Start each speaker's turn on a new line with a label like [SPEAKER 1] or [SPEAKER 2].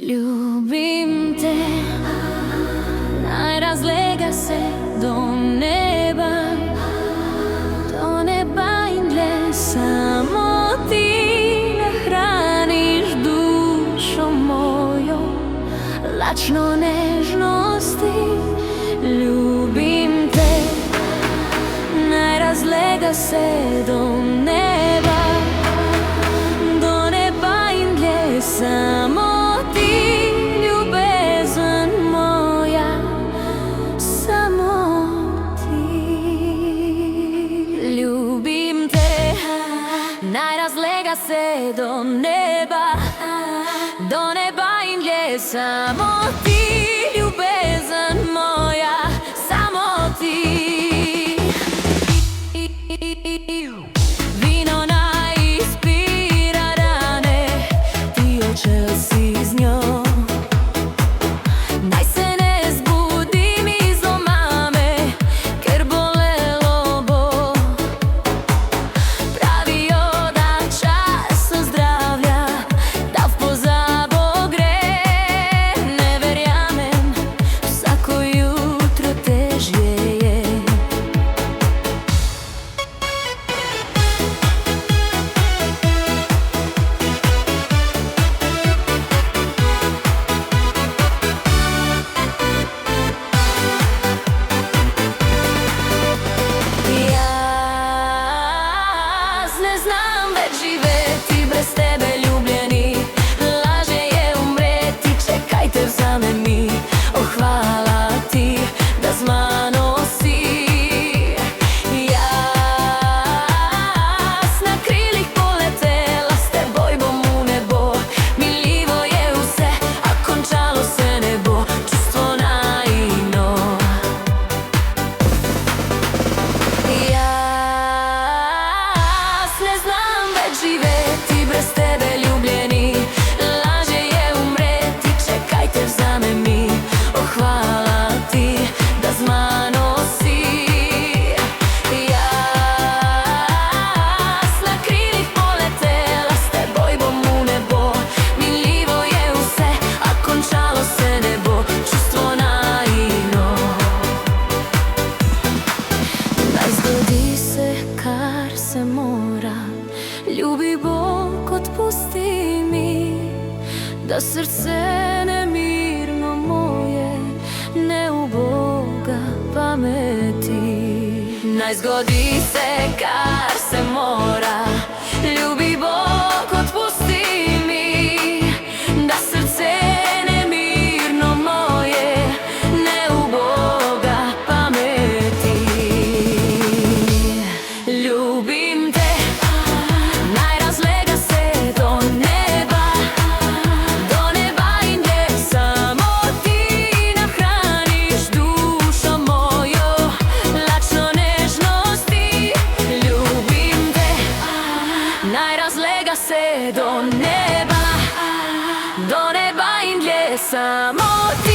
[SPEAKER 1] Ljubim te, najrazlega se do neba, in dlje samo ti nahraniš dušo mojo, lačno nežnosti. Ljubim te, najrazlega se do neba, in dlje samo ti, ljubezen moja, samo ti. Ljubim te, najrazlega se do neba, in dlje samo ti, ljubezen moja, samo ti. Vino ispira rane, ti očel si z njo. Naj se ne zbudim iz omame, ker bolelo bo. Pravijo, da čas ozdravlja, da v pozabo gre. Ne verjamem, vsako jutro težje je. Ne znam več živeti brez tebe, ljubljeni. Lažje je umreti, čekaj te vzame mi. Oh, hvala ti, da z mano si. Jaz na krilih poletela, s teboj bom v nebo. Miljivo je vse, a končalo se ne bo. Čustvo naivno. Ne znam več živeti brez tebe, ljubljeni. Lažje je umreti, čekaj te vzame mi. Oh, hvala ti, da z mano si. Jaz na krilih poletela, s teboj bom v nebo. Miljivo je vse, a končalo se ne bo. Čustvo naivno. Naj zgodi se, kar se mora. Ljubi Bog, odpusti mi, da srce nemirno moje ne uboga pameti. Naj zgodi se, kar se mora. Ljubi Bog, odpusti mi, da srce nemirno moje ne uboga pameti. Ljubim te, najrazlega se do neba, in dlje samo ti nahraniš dušo mojo, lačno nežnosti. Ljubim te, najrazlega se do neba, in dlje samo ti.